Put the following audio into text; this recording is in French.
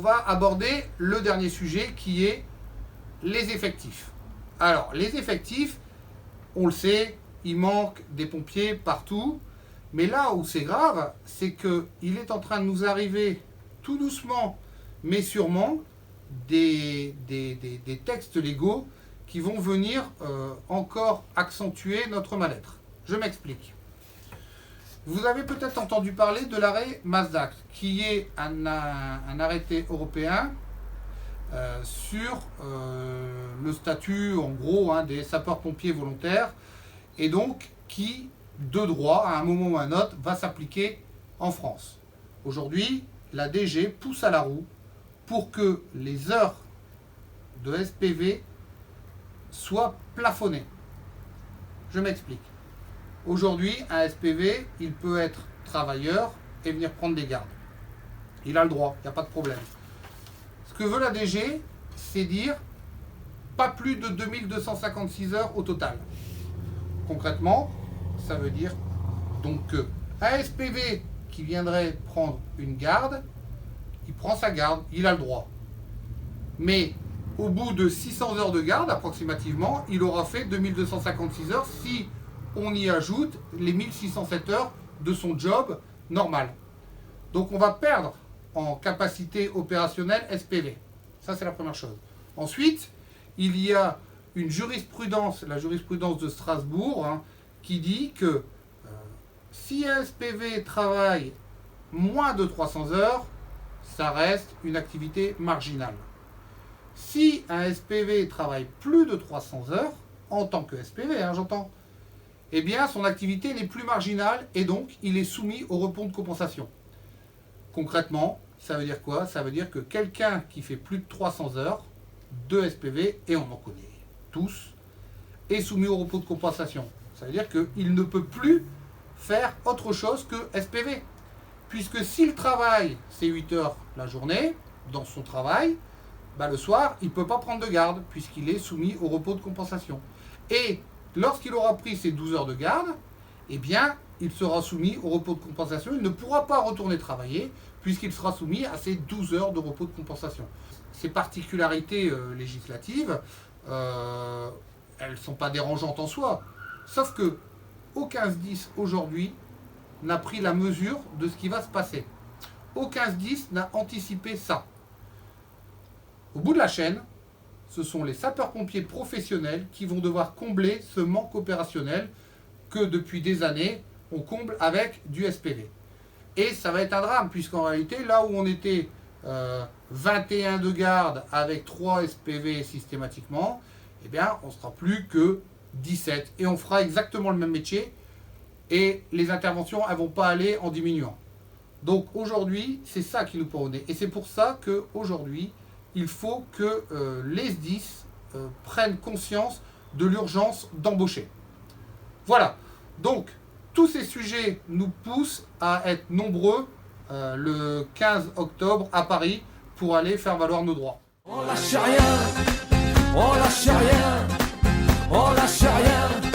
va aborder le dernier sujet qui est les effectifs. Alors, les effectifs, on le sait, il manque des pompiers partout. Mais là où c'est grave, c'est qu'il est en train de nous arriver tout doucement, mais sûrement, des textes légaux qui vont venir encore accentuer notre mal-être. Je m'explique. Vous avez peut-être entendu parler de l'arrêt MASDAC, qui est un arrêté européen sur le statut, en gros, des sapeurs-pompiers volontaires, et donc qui, de droit, à un moment ou à un autre, va s'appliquer en France. Aujourd'hui, la DG pousse à la roue pour que les heures de SPV soient plafonnées. Je m'explique. Aujourd'hui, un SPV, il peut être travailleur et venir prendre des gardes. Il a le droit, il n'y a pas de problème. Ce que veut la DG, c'est dire pas plus de 2256 heures au total. Concrètement, ça veut dire donc qu'un SPV qui viendrait prendre une garde, il prend sa garde, il a le droit. Mais au bout de 600 heures de garde, approximativement, il aura fait 2256 heures si on y ajoute les 1607 heures de son job normal. Donc on va perdre en capacité opérationnelle SPV. Ça, c'est la première chose. Ensuite, il y a une jurisprudence, la jurisprudence de Strasbourg, qui dit que si un SPV travaille moins de 300 heures, ça reste une activité marginale. Si un SPV travaille plus de 300 heures, en tant que SPV, j'entends, eh bien son activité n'est plus marginale et donc il est soumis au repos de compensation. Concrètement, ça veut dire quoi? Ça veut dire que quelqu'un qui fait plus de 300 heures de SPV, et on en connaît tous, est soumis au repos de compensation. Ça veut dire qu'il ne peut plus faire autre chose que SPV. Puisque s'il travaille ses 8 heures la journée, dans son travail, le soir, il ne peut pas prendre de garde, puisqu'il est soumis au repos de compensation. Et lorsqu'il aura pris ses 12 heures de garde, eh bien, il sera soumis au repos de compensation. Il ne pourra pas retourner travailler, puisqu'il sera soumis à ces 12 heures de repos de compensation. Ces particularités législatives, elles ne sont pas dérangeantes en soi. Sauf que aucun SDIS aujourd'hui n'a pris la mesure de ce qui va se passer. Aucun SDIS n'a anticipé ça. Au bout de la chaîne, ce sont les sapeurs-pompiers professionnels qui vont devoir combler ce manque opérationnel que depuis des années, on comble avec du SPV. Et ça va être un drame, puisqu'en réalité, là où on était 21 de garde avec 3 SPV systématiquement, eh bien, on ne sera plus que 17. Et on fera exactement le même métier, et les interventions, elles ne vont pas aller en diminuant. Donc aujourd'hui, c'est ça qui nous pose. Et c'est pour ça qu'aujourd'hui, il faut que les SDIS prennent conscience de l'urgence d'embaucher. Voilà. Donc, tous ces sujets nous poussent à être nombreux le 15 octobre à Paris pour aller faire valoir nos droits. On lâche rien, on lâche rien, on lâche rien.